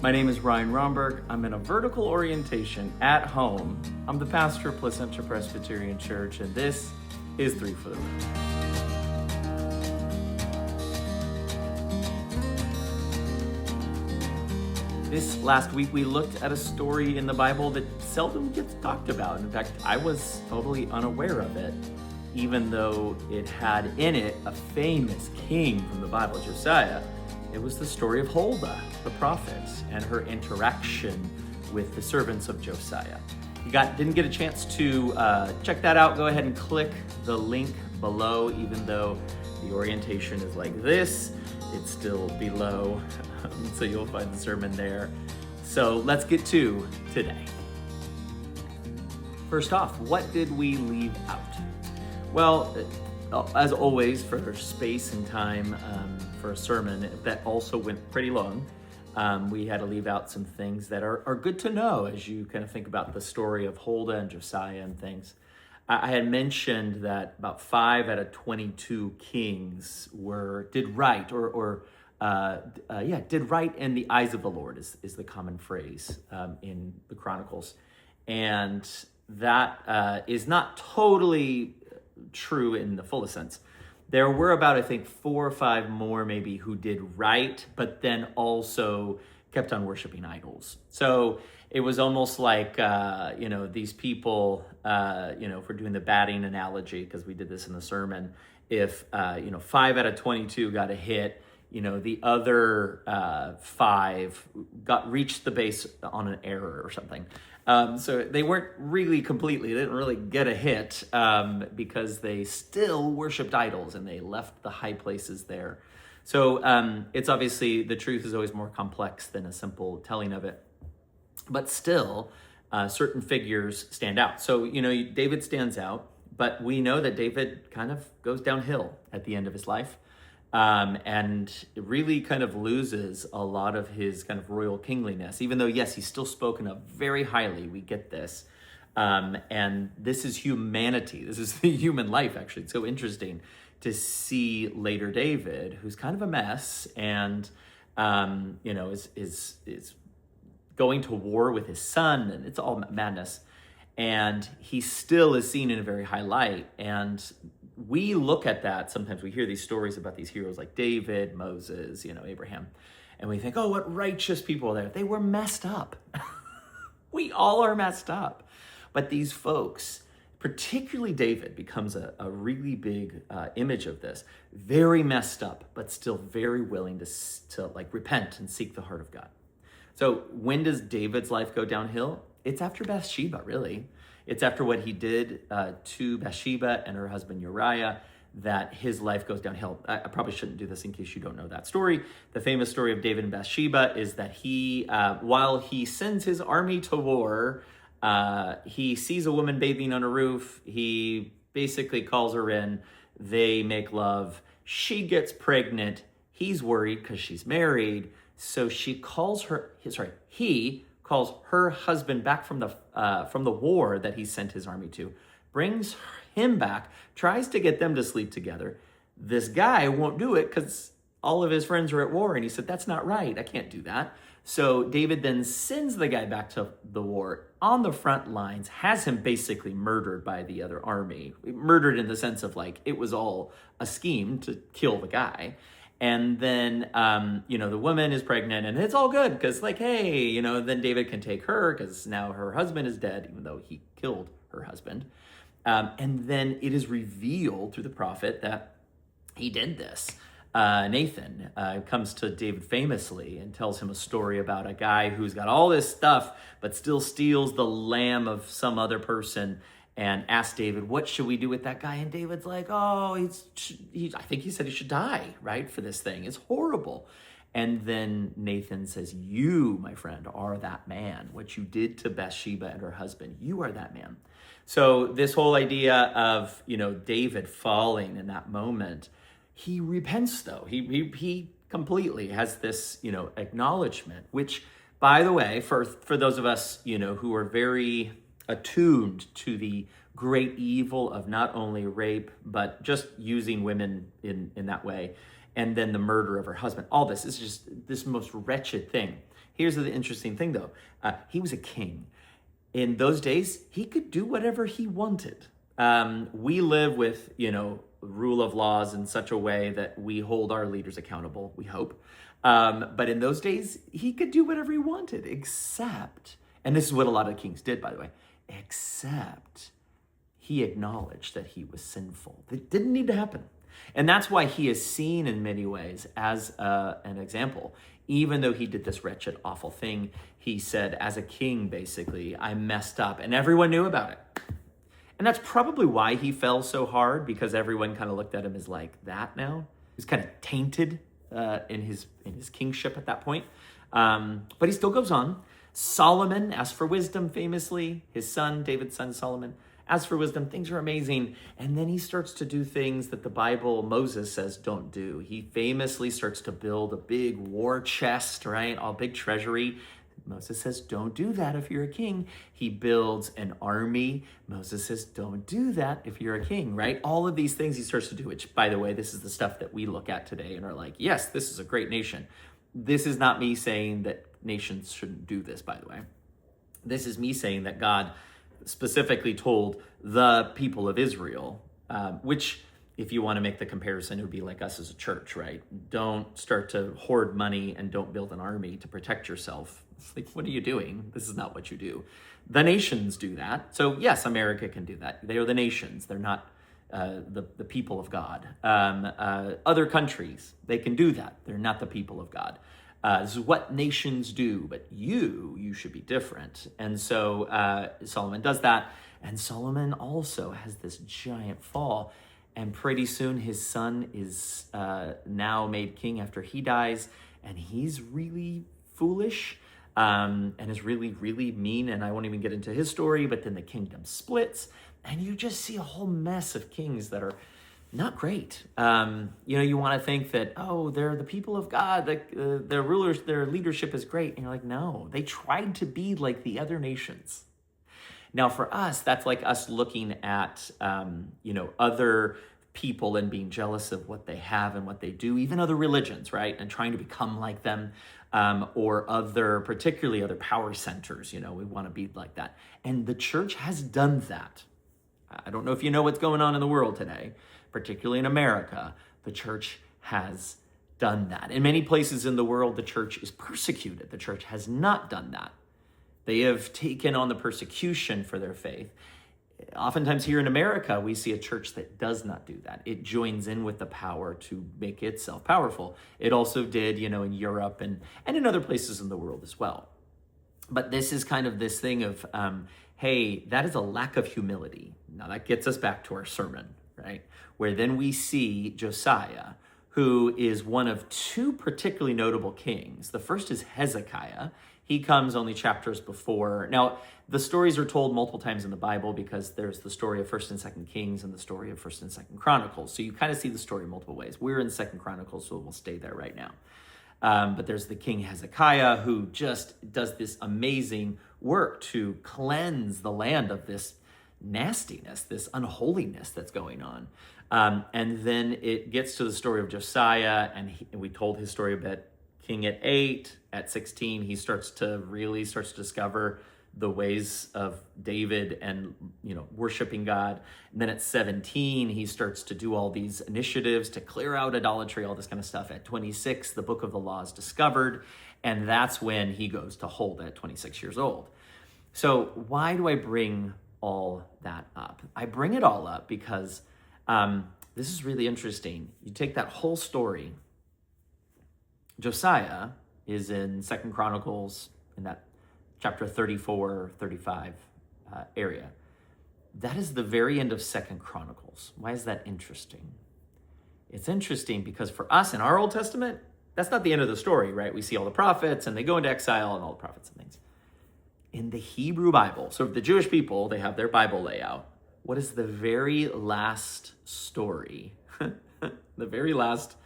My name is Ryan Romberg. I'm in a vertical orientation at home. I'm the pastor of Placentia Presbyterian Church, and this is Three for the Road. This last week, we looked at a story in the Bible that seldom gets talked about. In fact, I was totally unaware of it, even though it had in it a famous king from the Bible, Josiah. It was the story of Huldah, the prophet, and her interaction with the servants of Josiah. If you didn't get a chance to check that out, go ahead and click the link below. Even though the orientation is like this, it's still below, so you'll find the sermon there. So let's get to today. First off, what did we leave out? Well, as always, for space and time for a sermon that also went pretty long, we had to leave out some things that are good to know as you kind of think about the story of Huldah and Josiah and things. I had mentioned that about 5 out of 22 kings did right, did right in the eyes of the Lord is the common phrase in the Chronicles, and that is not totally true in the fullest sense. There were about, I think, 4 or 5 more maybe who did right, but then also kept on worshiping idols. So it was almost like, these people, if we're doing the batting analogy, because we did this in the sermon, if, 5 out of 22 got a hit, the other 5 reached the base on an error or something. So they weren't really they didn't really get a hit because they still worshiped idols and they left the high places there. So it's obviously, the truth is always more complex than a simple telling of it. But still, certain figures stand out. So, David stands out, but we know that David kind of goes downhill at the end of his life. And it really kind of loses a lot of his kind of royal kingliness, even though, yes, he's still spoken of very highly. We get this. And this is humanity. This is the human life, actually. It's so interesting to see later David, who's kind of a mess and, is going to war with his son, and it's all madness. And he still is seen in a very high light. And we look at that, sometimes we hear these stories about these heroes like David, Moses, Abraham, and we think, oh, what righteous people are there. They were messed up. We all are messed up. But these folks, particularly David, becomes a really big image of this. Very messed up, but still very willing to repent and seek the heart of God. So when does David's life go downhill? It's after Bathsheba, really. It's after what he did to Bathsheba and her husband Uriah that his life goes downhill. I probably shouldn't do this in case you don't know that story. The famous story of David and Bathsheba is that he, while he sends his army to war, he sees a woman bathing on a roof. He basically calls her in. They make love. She gets pregnant. He's worried because she's married. So he calls her husband back from the war that he sent his army to, brings him back, tries to get them to sleep together. This guy won't do it because all of his friends are at war, and he said, that's not right, I can't do that. So David then sends the guy back to the war on the front lines, has him basically murdered by the other army. Murdered in the sense of it was all a scheme to kill the guy. And then, the woman is pregnant, and it's all good because, then David can take her because now her husband is dead, even though he killed her husband. And then it is revealed through the prophet that he did this. Nathan comes to David famously and tells him a story about a guy who's got all this stuff, but still steals the lamb of some other person, and asked David, what should we do with that guy? And David's like, oh, I think he said he should die, right, for this thing. It's horrible. And then Nathan says, you, my friend, are that man. What you did to Bathsheba and her husband, you are that man. So this whole idea of, David falling in that moment, he repents, though. He completely has this, acknowledgement, which, by the way, for those of us, who are very attuned to the great evil of not only rape, but just using women in that way, and then the murder of her husband. All this is just this most wretched thing. Here's the interesting thing, though. He was a king. In those days, he could do whatever he wanted. We live with, rule of laws in such a way that we hold our leaders accountable, we hope. But in those days, he could do whatever he wanted, except, and this is what a lot of kings did, by the way, except he acknowledged that he was sinful. It didn't need to happen. And that's why he is seen in many ways as an example. Even though he did this wretched, awful thing, he said, as a king, basically, I messed up, and everyone knew about it. And that's probably why he fell so hard, because everyone kind of looked at him as like that now. He was kind of tainted in his kingship at that point. But he still goes on. Solomon asked for wisdom, famously. His son, David's son, Solomon, asked for wisdom. Things are amazing. And then he starts to do things that the Bible, Moses says, don't do. He famously starts to build a big war chest, right? A big treasury. Moses says, don't do that if you're a king. He builds an army. Moses says, don't do that if you're a king, right? All of these things he starts to do, which, by the way, this is the stuff that we look at today and are like, yes, this is a great nation. This is not me saying that nations shouldn't do this, by the way. This is me saying that God specifically told the people of Israel, which, if you want to make the comparison, it would be like us as a church, right? Don't start to hoard money and don't build an army to protect yourself. It's like, what are you doing? This is not what you do. The nations do that. So yes, America can do that. They are the nations. They're not the people of God. Other countries, they can do that. They're not the people of God. This is what nations do, but you should be different. And so Solomon does that. And Solomon also has this giant fall. And pretty soon his son is now made king after he dies. And he's really foolish and is really, really mean. And I won't even get into his story, but then the kingdom splits. And you just see a whole mess of kings that are not great. You want to think that, they're the people of God, their rulers, their leadership is great. And you're like, no, they tried to be like the other nations. Now for us, that's like us looking at, other people and being jealous of what they have and what they do, even other religions, right? And trying to become like them, or particularly other power centers, we want to be like that. And the church has done that. I don't know if you know what's going on in the world today, particularly in America. The church has done that. In many places in the world, the church is persecuted. The church has not done that. They have taken on the persecution for their faith. Oftentimes here in America, we see a church that does not do that. It joins in with the power to make itself powerful. It also did, in Europe and in other places in the world as well. But this is kind of this thing of, hey, that is a lack of humility. Now that gets us back to our sermon, right? Where then we see Josiah, who is one of two particularly notable kings. The first is Hezekiah. He comes only chapters before. Now, the stories are told multiple times in the Bible because there's the story of 1st and 2nd Kings and the story of 1st and 2nd Chronicles. So you kind of see the story multiple ways. We're in 2nd Chronicles, so we'll stay there right now. But there's the king Hezekiah, who just does this amazing work to cleanse the land of this nastiness, this unholiness that's going on. And then it gets to the story of Josiah, and we told his story a bit. King at 8, at 16, he starts to discover the ways of David and, worshiping God. And then at 17, he starts to do all these initiatives to clear out idolatry, all this kind of stuff. At 26, the book of the law is discovered, and that's when he goes to Huldah at 26 years old. So why do I bring all that up? I bring it all up because this is really interesting. You take that whole story. Josiah is in 2nd Chronicles, in that chapter 34, 35 area. That is the very end of 2nd Chronicles. Why is that interesting? It's interesting because for us in our Old Testament, that's not the end of the story, right? We see all the prophets and they go into exile and all the prophets and things. In the Hebrew Bible, so the Jewish people, they have their Bible layout. What is the very last story, the very last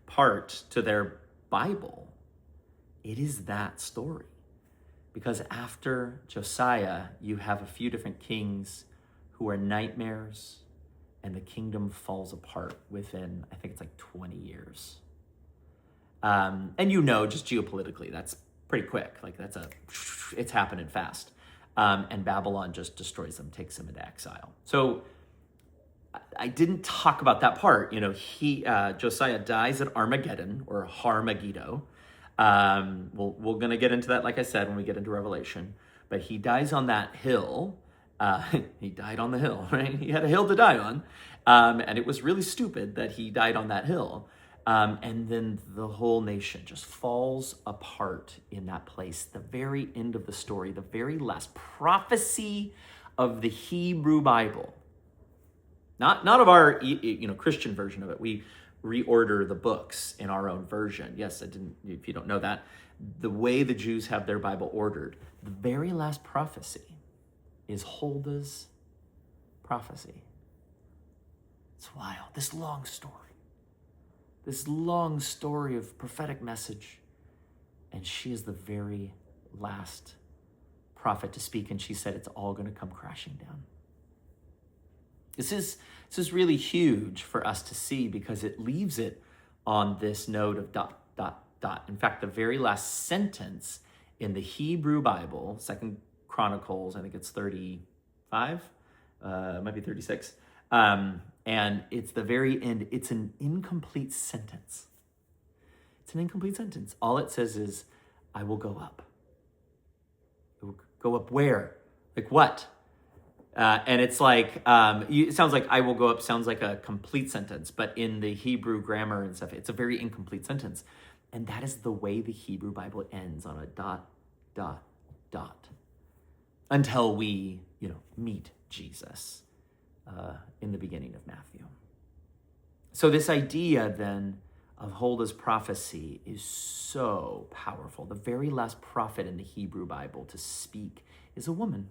part to their Bible? It is that story. Because after Josiah, you have a few different kings who are nightmares, and the kingdom falls apart within, I think it's like 20 years. And just geopolitically, that's pretty quick. Like it's happening fast. And Babylon just destroys them, takes them into exile. So I didn't talk about that part. Josiah dies at Armageddon or Har-Megiddo. We're going to get into that, like I said, when we get into Revelation. But he dies on that hill. He died on the hill, right? He had a hill to die on. And it was really stupid that he died on that hill. And then the whole nation just falls apart in that place. The very end of the story, the very last prophecy of the Hebrew Bible. Not of our Christian version of it. We reorder the books in our own version. Yes, if you don't know that, the way the Jews have their Bible ordered, the very last prophecy is Huldah's prophecy. It's wild. This long story of prophetic message. And she is the very last prophet to speak, and she said it's all going to come crashing down. This is really huge for us to see because it leaves it on this note of ... In fact, the very last sentence in the Hebrew Bible, 2 Chronicles, I think it's 35, it might be 36, and it's the very end. It's an incomplete sentence. It's an incomplete sentence. All it says is, I will go up. It will go up where? Like what? And it's like, it sounds like I will go up sounds like a complete sentence, but in the Hebrew grammar and stuff, it's a very incomplete sentence. And that is the way the Hebrew Bible ends, on a ... Until we, meet Jesus in the beginning of Matthew. So this idea then of Huldah's prophecy is so powerful. The very last prophet in the Hebrew Bible to speak is a woman.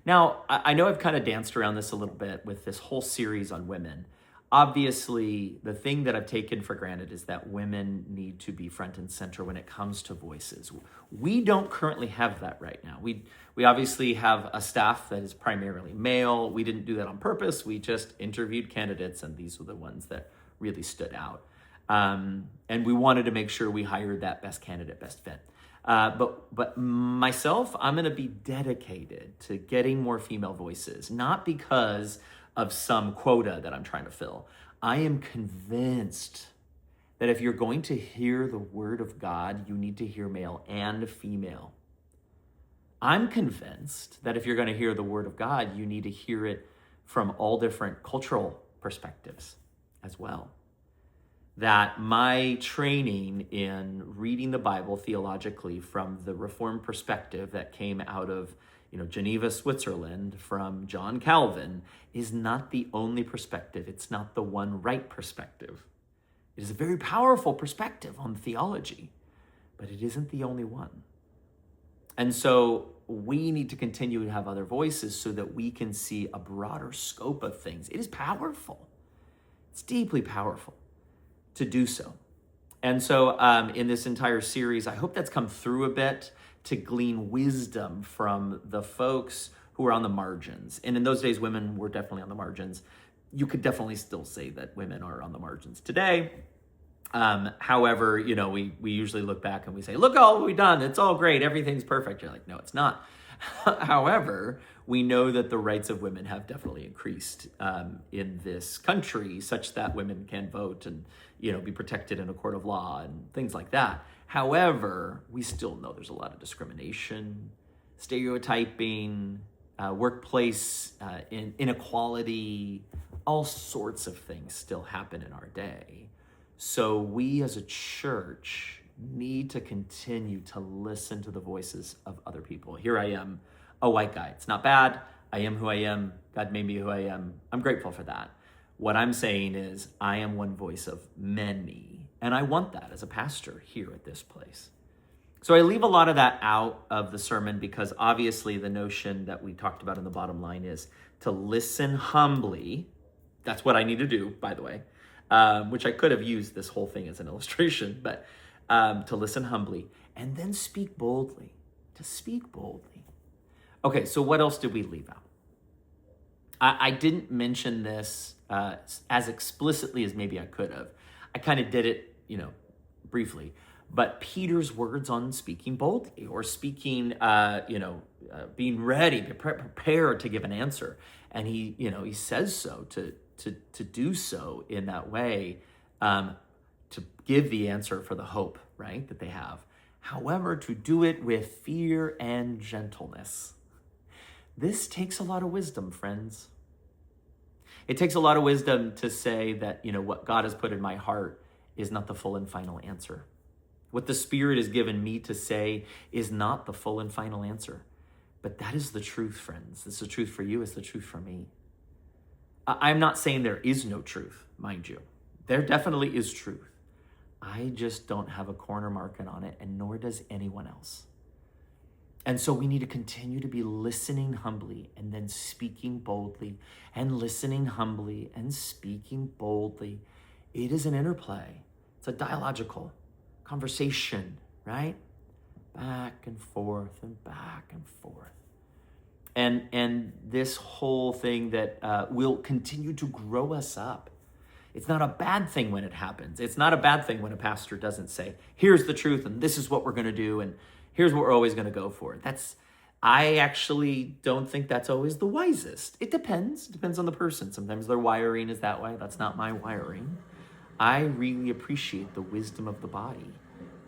Now, I know I've kind of danced around this a little bit with this whole series on women. Obviously, the thing that I've taken for granted is that women need to be front and center when it comes to voices. We don't currently have that right now. We obviously have a staff that is primarily male. We didn't do that on purpose. We just interviewed candidates, and these were the ones that really stood out. And we wanted to make sure we hired that best candidate, best fit. But myself, I'm going to be dedicated to getting more female voices, not because of some quota that I'm trying to fill. I am convinced that if you're going to hear the word of God, you need to hear male and female. I'm convinced that if you're going to hear the word of God, you need to hear it from all different cultural perspectives as well. That my training in reading the Bible theologically from the Reformed perspective that came out of Geneva, Switzerland, from John Calvin, is not the only perspective. It's not the one right perspective. It is a very powerful perspective on theology, but it isn't the only one. And so we need to continue to have other voices so that we can see a broader scope of things. It is powerful. It's deeply powerful to do so. And so in this entire series, I hope that's come through a bit, to glean wisdom from the folks who are on the margins. And in those days, women were definitely on the margins. You could definitely still say that women are on the margins today. However, we usually look back and we say, look all we've done. It's all great. Everything's perfect. You're like, no, it's not. However, we know that the rights of women have definitely increased in this country, such that women can vote and be protected in a court of law and things like that. However, we still know there's a lot of discrimination, stereotyping, workplace inequality, all sorts of things still happen in our day. So we as a church need to continue to listen to the voices of other people. Here I am, a white guy. It's not bad. I am who I am. God made me who I am. I'm grateful for that. What I'm saying is I am one voice of many. And I want that as a pastor here at this place. So I leave a lot of that out of the sermon because obviously the notion that we talked about in the bottom line is to listen humbly. That's what I need to do, by the way, which I could have used this whole thing as an illustration, but to listen humbly and then speak boldly, to speak boldly. Okay, so what else did we leave out? I didn't mention this as explicitly as maybe I could have. I kind of did it, briefly. But Peter's words on speaking boldly or speaking, being ready, prepared to give an answer. And he says so to do so in that way, to give the answer for the hope, right, that they have. However, to do it with fear and gentleness. This takes a lot of wisdom, friends. It takes a lot of wisdom to say that, what God has put in my heart is not the full and final answer. What the Spirit has given me to say is not the full and final answer. But that is the truth, friends. It's the truth for you. It's the truth for me. I'm not saying there is no truth, mind you. There definitely is truth. I just don't have a corner market on it, and nor does anyone else. And so we need to continue to be listening humbly and then speaking boldly, and listening humbly and speaking boldly. It is an interplay. It's a dialogical conversation, right? Back and forth and back and forth. And this whole thing that will continue to grow us up. It's not a bad thing when it happens. It's not a bad thing when a pastor doesn't say, here's the truth and this is what we're going to do and here's what we're always going to go for. I actually don't think that's always the wisest. It depends. It depends on the person. Sometimes their wiring is that way. That's not my wiring. I really appreciate the wisdom of the body.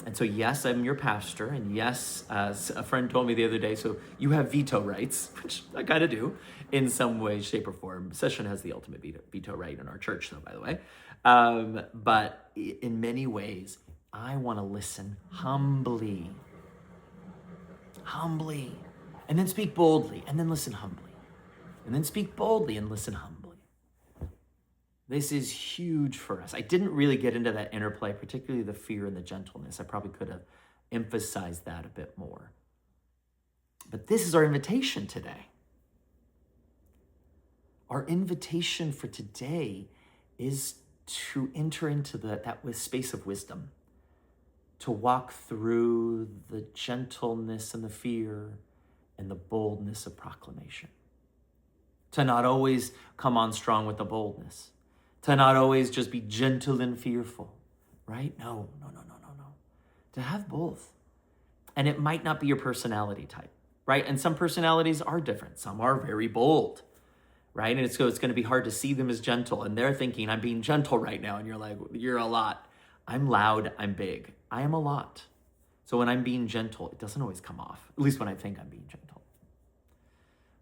And so, yes, I'm your pastor. And yes, as a friend told me the other day, so you have veto rights, which I kind of do in some way, shape, or form. Session has the ultimate veto right in our church, though, by the way. But in many ways, I want to listen humbly, and then speak boldly, and then listen humbly, and then speak boldly and listen humbly. This is huge for us. I didn't really get into that interplay, particularly the fear and the gentleness. I probably could have emphasized that a bit more. But this is our invitation today. Our invitation for today is to enter into that space of wisdom, to walk through the gentleness and the fear and the boldness of proclamation. To not always come on strong with the boldness. To not always just be gentle and fearful, right? No. To have both. And it might not be your personality type, right? And some personalities are different. Some are very bold, right? And so it's going to be hard to see them as gentle. And they're thinking, I'm being gentle right now. And you're like, you're a lot. I'm loud, I'm big. I am a lot. So when I'm being gentle, it doesn't always come off, at least when I think I'm being gentle.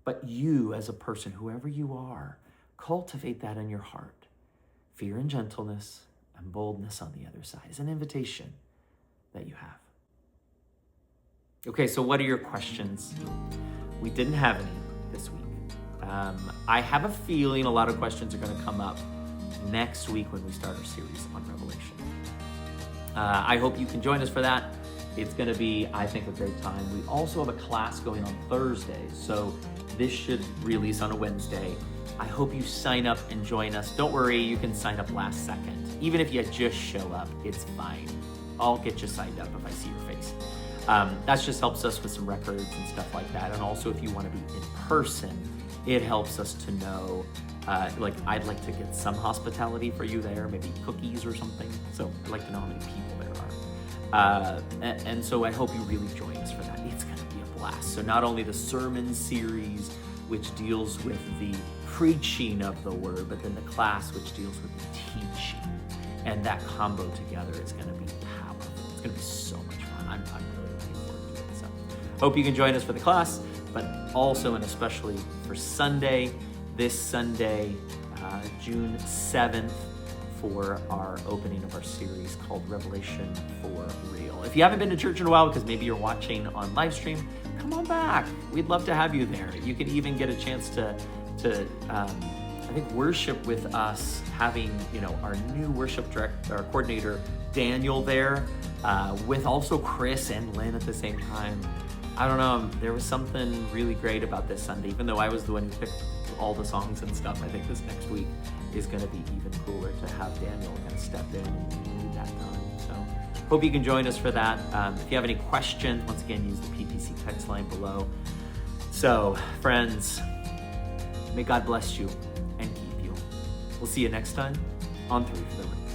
But you as a person, whoever you are, cultivate that in your heart. Fear and gentleness and boldness on the other side is an invitation that you have. Okay, so what are your questions? We didn't have any this week. I have a feeling a lot of questions are going to come up next week when we start our series on Revelation. I hope you can join us for that. It's going to be, I think, a great time. We also have a class going on Thursdays, so this should release on a Wednesday. I hope you sign up and join us. Don't worry, you can sign up last second. Even if you just show up, it's fine. I'll get you signed up if I see your face. That just helps us with some records and stuff like that. And also, if you want to be in person, it helps us to know, I'd like to get some hospitality for you there, maybe cookies or something. So I'd like to know how many people there are. And so I hope you really join us for that. It's going to be a blast. So not only the sermon series, which deals with the preaching of the word, but then the class, which deals with the teaching. And that combo together is going to be powerful. It's going to be so much fun. I'm really looking forward to it. So hope you can join us for the class, but also and especially for Sunday, this Sunday, June 7th, for our opening of our series called Revelation for Real. If you haven't been to church in a while, because maybe you're watching on live stream, come on back. We'd love to have you there. You can even get a chance to I think, worship with us, having, our new worship director, our coordinator, Daniel there, with also Chris and Lynn at the same time. I don't know, there was something really great about this Sunday. Even though I was the one who picked all the songs and stuff, I think this next week is going to be even cooler to have Daniel kind of step in and lead that time. So hope you can join us for that. If you have any questions, once again, use the PPC Text Line below. So, friends, may God bless you and keep you. We'll see you next time on 3 for the Ring.